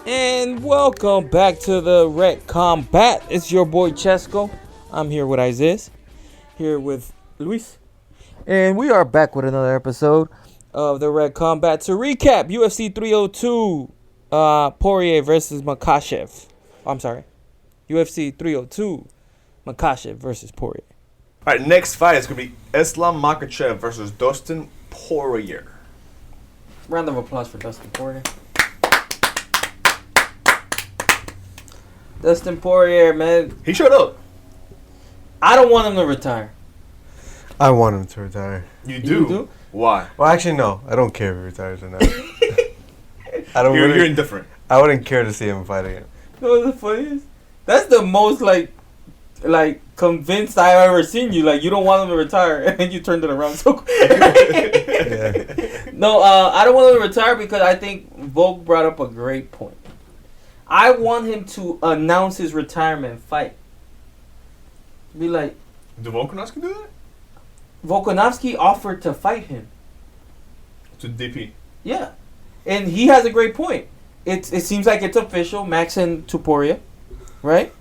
And welcome back to the Red Combat. It's your boy Chesco. I'm here with Isaiah, here with Luis, and we are back with another episode of the Red Combat to recap UFC 302, Poirier versus Makhachev. I'm sorry, UFC 302, Makhachev versus Poirier. All right, next fight is going to be Islam Makhachev versus Dustin Poirier. Round of applause for Dustin Poirier. Dustin Poirier, man. He showed up. I don't want him to retire. I want him to retire. You do? Why? Well, actually, no. I don't care if he retires or not. I don't. You're indifferent. I wouldn't care to see him fight again. You know what's the funniest? That's the most like convinced I've ever seen you. Like you don't want him to retire, and then you turned it around so quick. Yeah. No, I don't want him to retire because I think Volk brought up a great point. I want him to announce his retirement fight. Be like, Did Volkanovski do that? Volkanovski offered to fight him. To DP. Yeah, and he has a great point. It seems like it's official, Max and Poirier, right?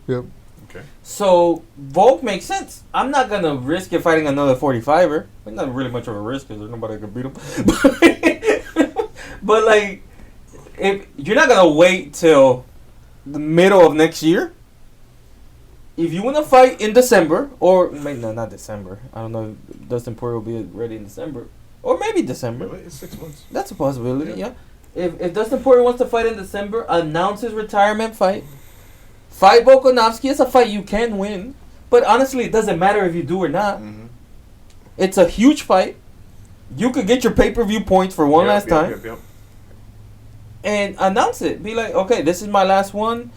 Yep. Okay. So Volk makes sense. I'm not gonna risk it fighting another 45er. It's not really much of a risk because there's nobody that can beat him. But like, if you're not gonna wait till the middle of next year, if you want to fight in December or maybe no, not December. I don't know if Dustin Poirier will be ready in December or maybe December. Wait, it's 6 months. That's a possibility. Yeah. If Dustin Poirier wants to fight in December, announce his retirement fight. Fight Volkanovski. It's a fight you can win, but honestly, it doesn't matter if you do or not. Mm-hmm. It's a huge fight. You could get your pay-per-view points for one last time. Yep. And announce it. Be like, okay, this is my last one.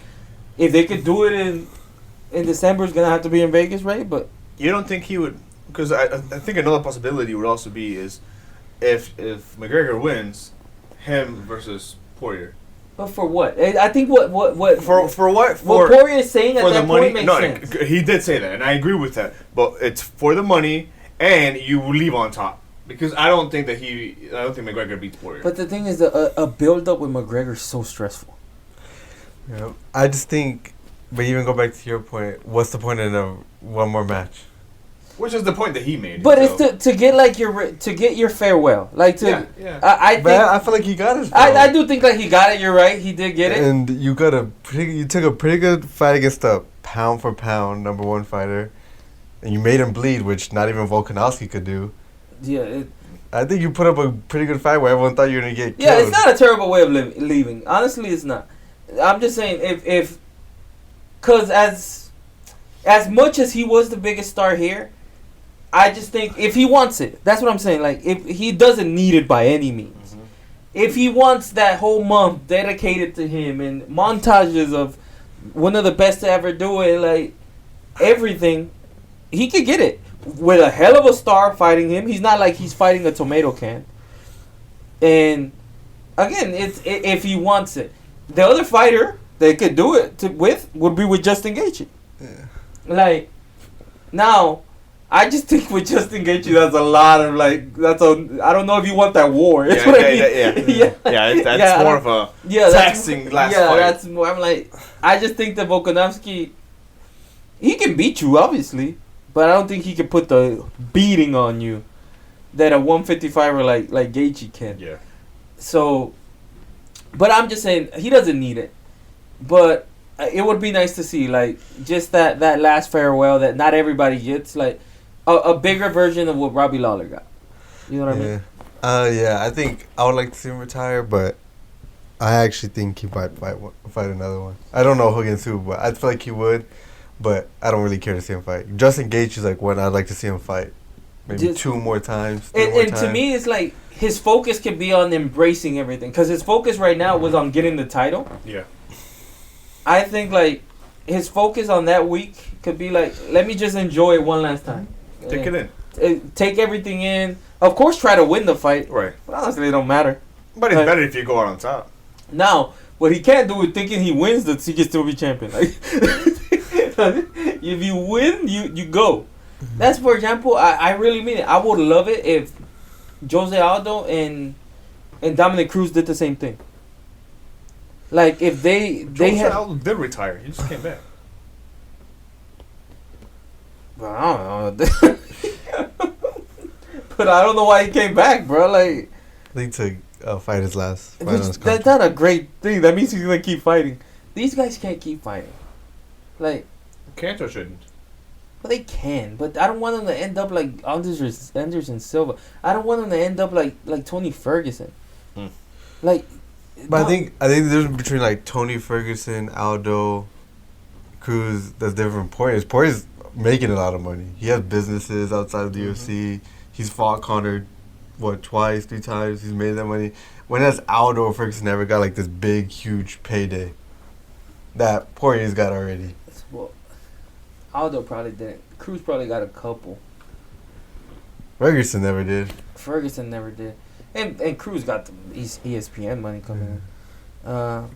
If they could do it in December, it's gonna have to be in Vegas, right? But You don't think he would? Because I think another possibility would also be is if McGregor wins, him versus Poirier. but for what? I think what For what? what Poirier is saying at For the that money? point makes sense. He did say that, and I agree with that. But it's for the money, and you leave on top. Because I don't think McGregor beats Poirier. But the thing is, a build up with McGregor is so stressful. Yeah. I just think, but even go back to your point. What's the point in one more match? Which is the point that he made. But himself. it's to get like your farewell, like to. Yeah. I think But I feel like he got his. I do think like he got it. You're right. He did get it. And you took a pretty good fight against the pound for pound number one fighter, and you made him bleed, which not even Volkanovski could do. Yeah. I think you put up a pretty good fight where everyone thought you were gonna get killed. Yeah, it's not a terrible way of leaving. Honestly, it's not. I'm just saying if because as much as he was the biggest star here, I just think if he wants it, that's what I'm saying. Like if he doesn't need it by any means, Mm-hmm. if he wants that whole month dedicated to him and montages of one of the best to ever do it, like everything, he could get it with a hell of a star fighting him. He's not like he's fighting a tomato can. And again, it's if he wants it. The other fighter they could do it with would be with Justin Gaethje. Yeah. Like now, I just think with Justin Gaethje, that's a lot of I don't know if you want that war. That's what I mean. That's more of a taxing last fight. That's more. I'm like, I just think that Volkanovski, he can beat you obviously, but I don't think he can put the beating on you that a 155er like Gaethje can. Yeah. So, but I'm just saying he doesn't need it, but it would be nice to see like just that last farewell that not everybody gets, like a bigger version of what Robbie Lawler got. You know what I mean? Yeah. I think I would like to see him retire, but I actually think he might fight another one. I don't know who against who, but I feel like he would. But I don't really care to see him fight. Justin Gaethje is like one I'd like to see him fight. Maybe Just, 2 more times. And to me, it's like his focus can be on embracing everything. Because his focus right now was on getting the title. Yeah. I think like his focus on that week could be like, let me just enjoy it one last time. Take it in. Take everything in. Of course, try to win the fight. Right. But honestly, it don't matter. But it's better if you go out on top. Now, what he can't do is thinking he wins that he can still be champion. Like, if you win, you go. That's, for example, I really mean it. I would love it if Jose Aldo and Dominic Cruz did the same thing. Like if they had. Aldo did retire. He just came back. But I don't know. But I don't know why he came back, bro. Like I think to fight his last fight on his that's contract. not a great thing. That means he's gonna keep fighting. These guys can't keep fighting. Like, Can't or shouldn't? well, they can, but I don't want them to end up like Anderson Silva. I don't want them to end up like Tony Ferguson. Hmm. Like, But no- I think the difference between like Tony Ferguson, Aldo, Cruz, that's different. Poirier's making a lot of money. He has businesses outside of the UFC. He's fought Conor, twice, 3 times. He's made that money. When has Aldo or Ferguson never got like this big, huge payday that Poirier's got already? well, Aldo probably didn't. Cruz probably got a couple. Ferguson never did. Ferguson never did, and Cruz got the ESPN money coming in.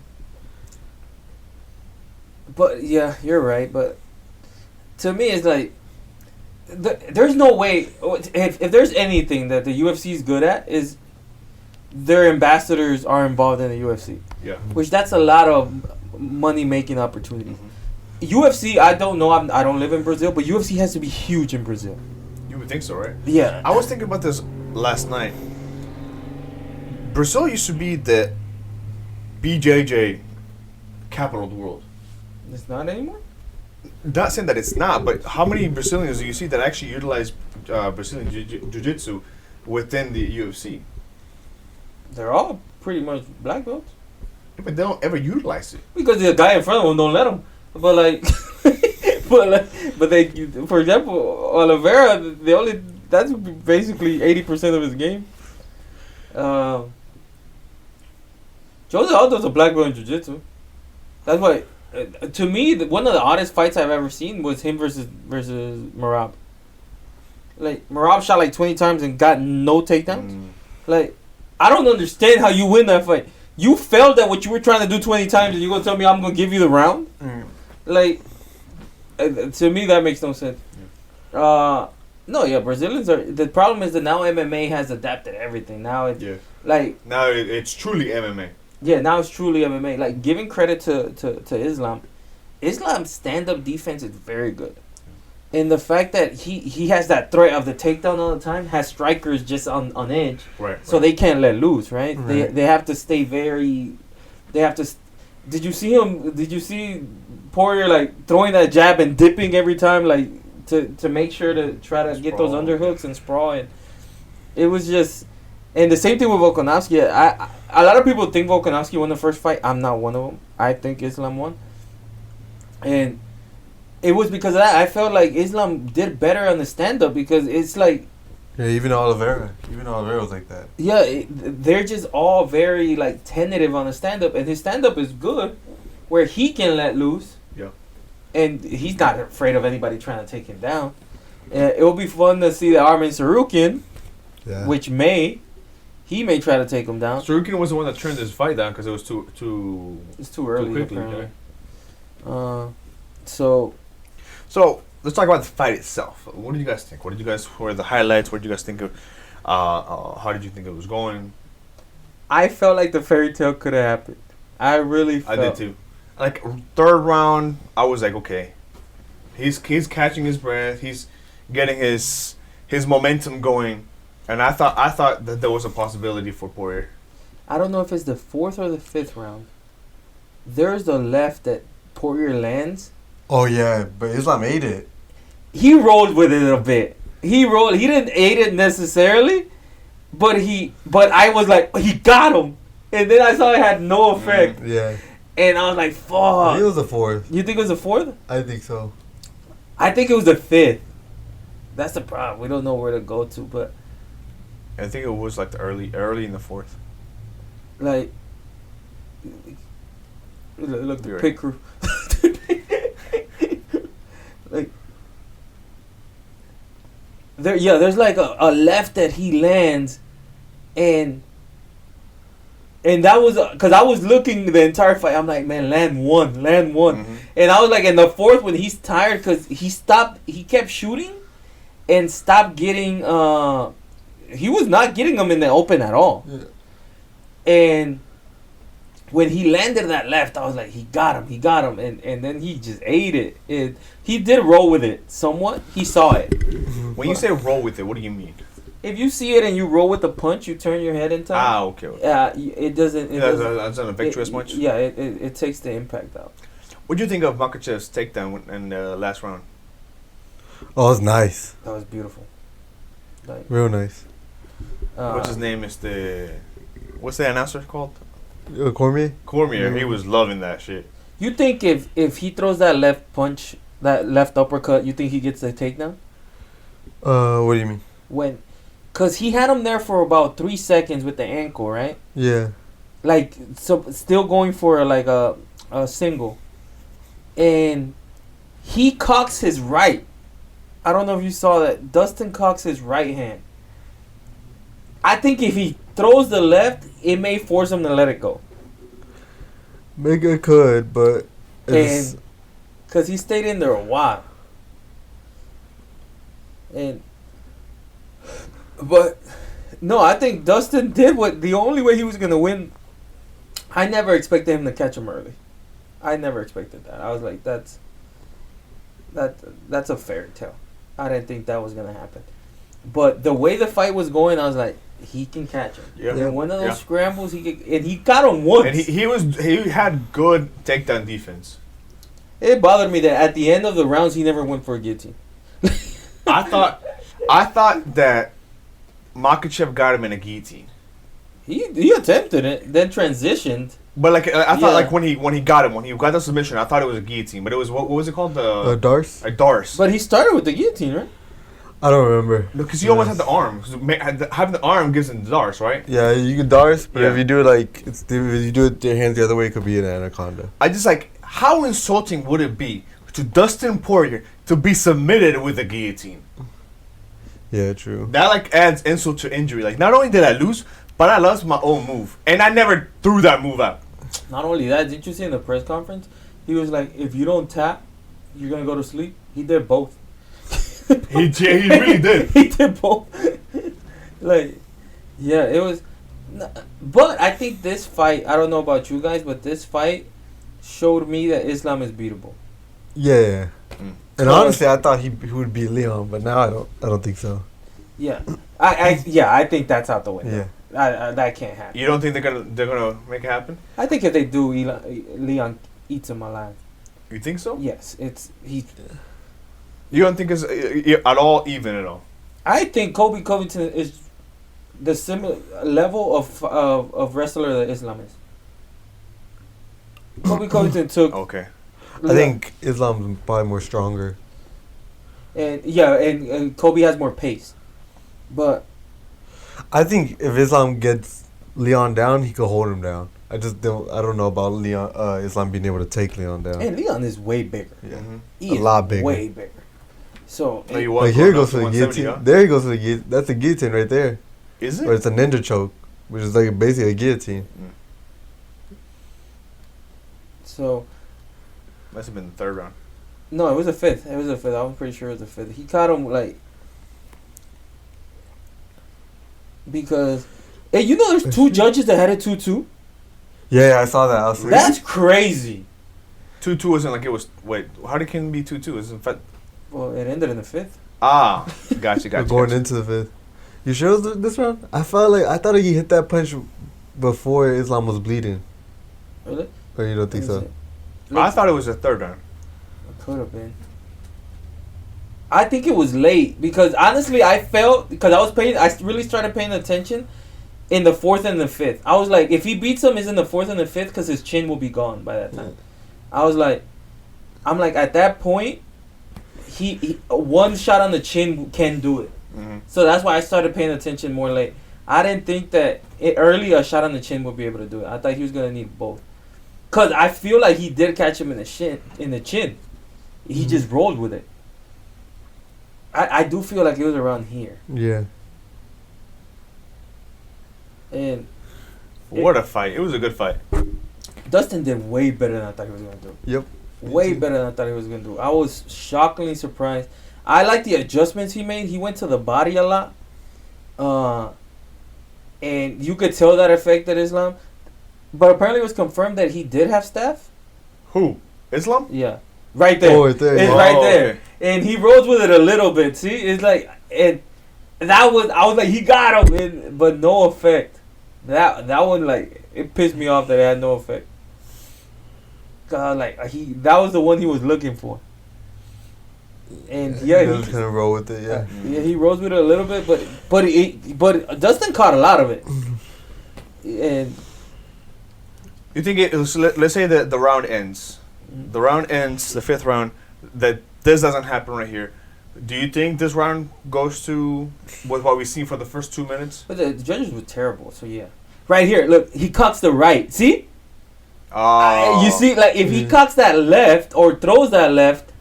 But yeah, you're right. But to me, it's like there's no way. If there's anything that the UFC is good at, is their ambassadors are involved in the UFC, Yeah. which that's a lot of money making opportunities. UFC, I don't know. I don't live in Brazil, but UFC has to be huge in Brazil. You would think so, right? Yeah, I was thinking about this last night. Brazil used to be the BJJ capital of the world. it's not anymore. Not saying that it's not, but how many Brazilians do you see that actually utilize Brazilian jiu-jitsu within the UFC? They're all pretty much black belts. But they don't ever utilize it. Because the guy in front of them don't let them. But like, but they, for example, Oliveira, that's basically 80% of his game. Jose Aldo's a black belt in jiu-jitsu. That's why, to me, one of the oddest fights I've ever seen was him versus Merab. Like Merab shot like 20 times and got no takedowns. Like, I don't understand how you win that fight. You failed at what you were trying to do 20 times, and you gonna tell me I'm gonna give you the round? Like, to me, that makes no sense. No, yeah, Brazilians are. The problem is that now MMA has adapted everything. Now it's like Now it's truly MMA. yeah, now it's truly MMA. Like giving credit to Islam, Islam's stand up defense is very good, and the fact that he has that threat of the takedown all the time has strikers just on edge, Right. so they can't let loose. Right? Right. They have to stay very. They have to. Did you see him? Did you see Poirier like throwing that jab and dipping every time, like to make sure to try to get those Sprawl. underhooks and sprawl? And it was just, and the same thing with Volkanovski. A lot of people think Volkanovski won the first fight. I'm not one of them. I think Islam won, and it was because of that. I felt like Islam did better on the stand up because it's like. Yeah, even Oliveira was like that. Yeah, they're just all very like tentative on the stand up, and his stand up is good, where he can let loose. Yeah. And he's not afraid of anybody trying to take him down. It will be fun to see the Armin Sarukian, Yeah. which may try to take him down. Sarukian was the one that turned his fight down because it was too. It's too early, quickly, apparently. So So let's talk about the fight itself. What did you guys think? What were the highlights? What did you guys think of? How did you think it was going? I felt like the fairy tale could have happened. I really felt. I did too. Like third round, I was like, okay, he's catching his breath. He's getting his momentum going, and I thought that there was a possibility for Poirier. I don't know if it's the 4th or the 5th round. There's a left that Poirier lands. Oh yeah, but Islam ate it. He rolled with it a bit. He didn't ate it necessarily, but I was like, he got him. And then I saw it had no effect. Yeah. And I was like, fuck. It was the 4th. You think it was the 4th? I think so. I think it was the 5th. That's the problem. We don't know where to go to, but I think it was like the early in the fourth. like, look the You're pit crew. Like, there's like a left that he lands, and that was because I was looking the entire fight. I'm like, man, land one, Mm-hmm. and I was like, in the 4th when he's tired because he kept shooting, and stopped getting. He was not getting them in the open at all, Yeah. and when he landed that left, I was like, he got him, and then he just ate it. He did roll with it somewhat. He saw it. When you say roll with it, what do you mean? If you see it and you roll with the punch, you turn your head in time. Ah, okay. It doesn't. It doesn't affect you as much. Yeah, it takes the impact out. What do you think of Makhachev's takedown in the last round? Oh, it's nice. That was beautiful. Like, Real nice. What's his name? What's the announcer called? Cormier? Cormier. He was loving that shit. You think if he throws that left punch, that left uppercut, you think he gets the takedown? What do you mean? Cause he had him there for about 3 seconds with the ankle, right? Yeah. Like, so still going for like a single, and he cocks his right. I don't know if you saw that. Dustin cocks his right hand. I think if he throws the left, it may force him to let it go. Maybe it could, but And because he stayed in there a while. But no, I think Dustin did the only way he was gonna win. I never expected him to catch him early. I never expected that. I was like, that's a fairy tale. I didn't think that was gonna happen. But the way the fight was going, I was like, he can catch him. Yeah. And one of those scrambles, he got him once. And he had good takedown defense. It bothered me that at the end of the rounds, he never went for a guillotine. I thought that Makhachev got him in a guillotine. He attempted it, then transitioned. But like I thought, like when he got the submission, I thought it was a guillotine, but it was what was it called? Darce. A Darce. But he started with the guillotine, right? I don't remember. Because you always have the arm. Having the arm gives him the Darce, right? Yeah, you can Darce, but Yeah. if you do it if you do it with your hands the other way, it could be an anaconda. I just like, how insulting would it be to Dustin Poirier to be submitted with a guillotine? Yeah, true. That like adds insult to injury. Like, not only did I lose, but I lost my own move, and I never threw that move out. Not only that, didn't you see in the press conference? He was like, if you don't tap, you're going to go to sleep. He did both. He really did. He did both. Like, yeah, it was. But I think this fight, I don't know about you guys, but this fight showed me that Islam is beatable. Yeah. And honestly, I thought he would beat Leon, but now I don't think so. Yeah. I think that's out the window. Yeah. That can't happen. You don't think they're gonna make it happen? I think if they do, Leon eats him alive. You think so? Yes, You don't think it's at all even at all? I think Kobe Covington is the similar level of wrestler that Islam is. Kobe Covington took. Okay. I think Islam's probably more stronger. And Kobe has more pace, but I think if Islam gets Leon down, he could hold him down. I don't know about Islam being able to take Leon down. and Leon is way bigger. Yeah. He is lot bigger. way bigger. So No, you Like here he goes to the guillotine. There he goes to the guillotine. That's a guillotine right there. Is Or it? it's a ninja choke, which is like basically a guillotine. so Must have been the third round. no, it was a fifth. I was pretty sure it was a fifth. He caught him like because, hey, you know, there's two judges that had it 2-2. Yeah, I saw that. I was like, That's crazy. 2-2 wasn't like it was. Wait, how did it be 2-2? Is in fact. Well, it ended in the fifth. Ah, gotcha. we're going into the fifth. You sure it was this round? I thought he hit that punch before Islam was bleeding. Really? Or you don't think so? I thought it was the third round. It could have been. I think it was late because honestly, I felt because I really started paying attention in the fourth and the fifth. I was like, if he beats him, is in the fourth and the fifth because his chin will be gone by that time. I was like, at that point, he one shot on the chin can do it. Mm-hmm. So that's why I started paying attention more late. I didn't think that early a shot on the chin would be able to do it. I thought he was gonna need both. Cause I feel like he did catch him in the chin. He just rolled with it. I do feel like it was around here. Yeah. And What a fight! It was a good fight. Dustin did way better than I thought he was gonna do. Yep. Way better than I thought he was gonna do. I was shockingly surprised. I like the adjustments he made. He went to the body a lot. And you could tell that affected Islam. But apparently it was confirmed that he did have staph. Who? Islam? Yeah. Right there. Oh, right there. It's Oh, right there. okay. And he rose with it a little bit. See? It's like, and I was like, he got him, but no effect. That one, like, it pissed me off that it had no effect. God, like, that was the one he was looking for. And yeah, he was gonna roll with it. Yeah. yeah, he rose with it a little bit, but Dustin caught a lot of it. And You think it was, let's say that the round ends. The round ends, the fifth round, that this doesn't happen right here. Do you think this round goes to what we've seen for the first 2 minutes? but the judges were terrible, so yeah. Right here, look, he cocks the right. See? Oh. You see, like, if he cocks that left or throws that left,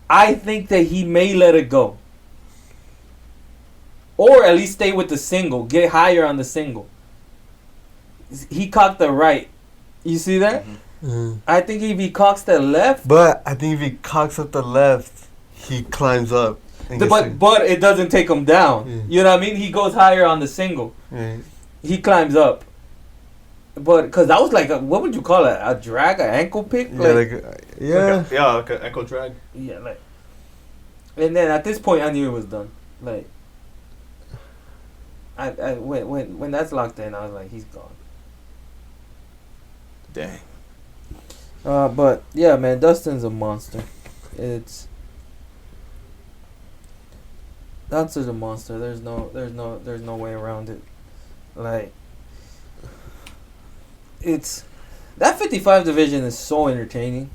I think that he may let it go. Or at least stay with the single. Get higher on the single. He cocked the right. You see that? I think if he cocks the left... But I think if he cocks up the left, he climbs up. But it doesn't take him down. Yeah. You know what I mean? He goes higher on the single. Yeah. He climbs up. But, because that was like, what would you call it? A drag? An ankle pick? Yeah, Like an ankle drag. Yeah, like... And then at this point, I knew it was done. Like... When that's locked in, I was like, he's gone. Dang. But yeah, man, Dustin's a monster. Dustin's a monster. There's no way around it. Like, it's that 55 division is so entertaining.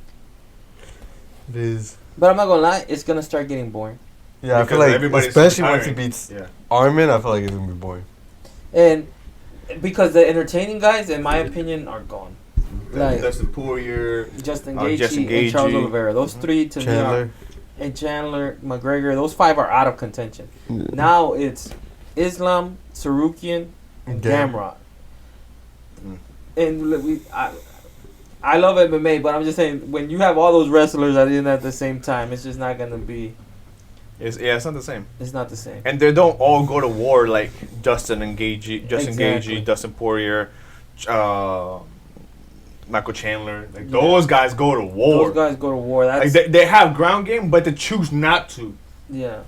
It is. But I'm not gonna lie, it's gonna start getting boring. Yeah, Because I feel like, everybody's especially once retiring. he beats Yeah. Armin, I feel like it's gonna be boring. And because the entertaining guys, in my opinion, are gone. Like Dustin Poirier. Justin Justin Gaethje and Charles Gaethje. Oliveira. Those three to me Chandler. are, and Chandler, McGregor. Those five are out of contention. Now it's Islam, Sarukian, and Gamrot. And I love MMA, but I'm just saying when you have all those wrestlers in at the same time, it's just not gonna be. It's not the same. It's not the same. And they don't all go to war like Justin Exactly. Gaethje, Dustin Poirier, Michael Chandler. Like those guys go to war. Those guys go to war. That's Like they have ground game, but they choose not to. yeah.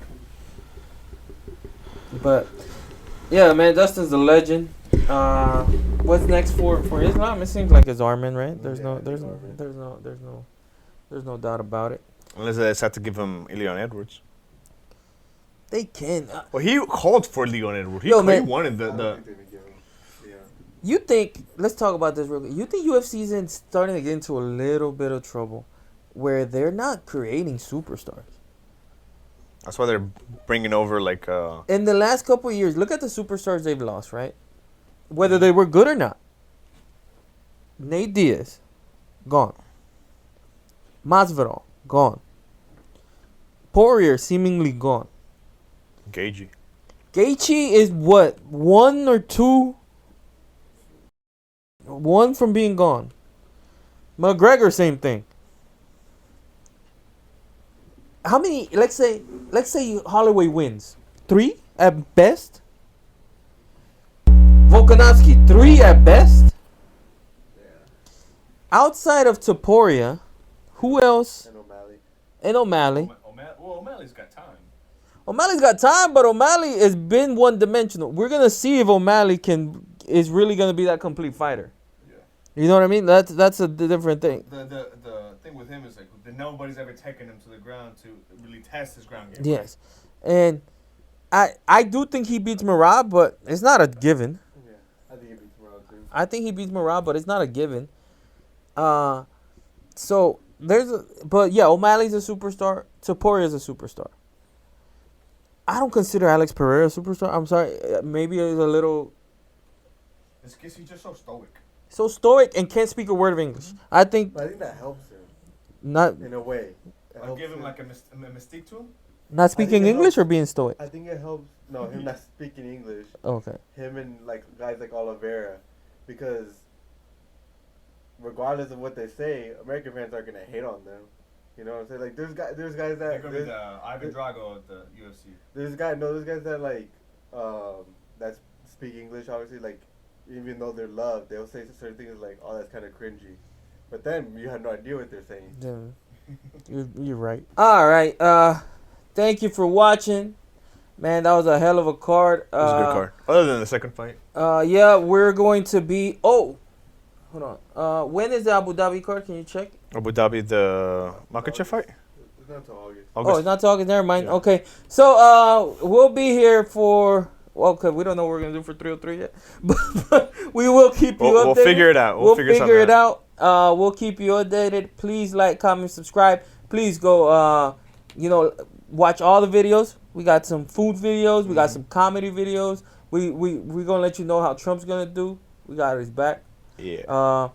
But yeah, man, Dustin's a legend. What's next for Islam? It seems like it's Armin, right? There's no doubt about it. Unless they decide to give him Leon Edwards. They can. Well, he called for Leon Edwards. He wanted the. You think? Let's talk about this real quick. You think UFC's starting to get into a little bit of trouble, where they're not creating superstars? That's why they're bringing over like. In the last couple of years, look at the superstars they've lost, right? Whether they were good or not. Nate Diaz, gone. Masvidal, gone. Poirier, seemingly gone. Gaethje. Gaethje is what? 1 or 2? 1 from being gone. McGregor, same thing. How many? Let's say Holloway wins 3 at best. Volkanovski 3 at best. Outside of Topuria, who else? And O'Malley. Well, O'Malley's got time. O'Malley's got time, but O'Malley has been one-dimensional. We're gonna see if O'Malley is really gonna be that complete fighter. Yeah. You know what I mean? That's a different thing. The thing with him is like that nobody's ever taken him to the ground to really test his ground game. Yes, and I do think he beats Merab, but it's not a given. Yeah, I think he beats Merab too. I think he beats Merab, but it's not a given. So but yeah, O'Malley's a superstar. Topuria is a superstar. I don't consider Alex Pereira a superstar. I'm sorry, maybe it's a little. It's because he's just so stoic. So stoic and can't speak a word of English. I think But I think that helps him not in a way. I'll give him like a mystique to him. not speaking it English helps. or being stoic. I think it helps. No, him not speaking English. Okay. Him and like guys like Oliveira, because regardless of what they say, American fans are gonna hate on them. You know what I'm saying? Like there's guys that They're gonna be the Ivan Drago at the UFC. there's guys that like that speak English, obviously, like even though they're loved, they'll say certain things like, "Oh, that's kind of cringy," but then you have no idea what they're saying. Yeah, you're right. All right. Thank you for watching. Man, that was a hell of a card. It was a good card. Other than the second fight. Yeah, we're going to be. Oh, hold on. When is the Abu Dhabi card? Can you check? Abu Dhabi, the Makhachev fight? It's not until August. Oh, it's not talking. Never mind. Yeah. Okay. So we'll be here for. Well, okay, we don't know what we're gonna do for 303 yet, but we will keep you updated. We'll figure it out. We'll figure it out. We'll keep you updated. Please like, comment, subscribe. Please go. Watch all the videos. We got some food videos. We got some comedy videos. We're gonna let you know how Trump's gonna do. We got his back. Yeah.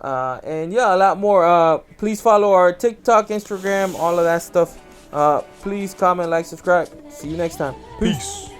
And yeah, a lot more. Please follow our TikTok, Instagram, all of that stuff. Please comment, like, subscribe. See you next time. Peace.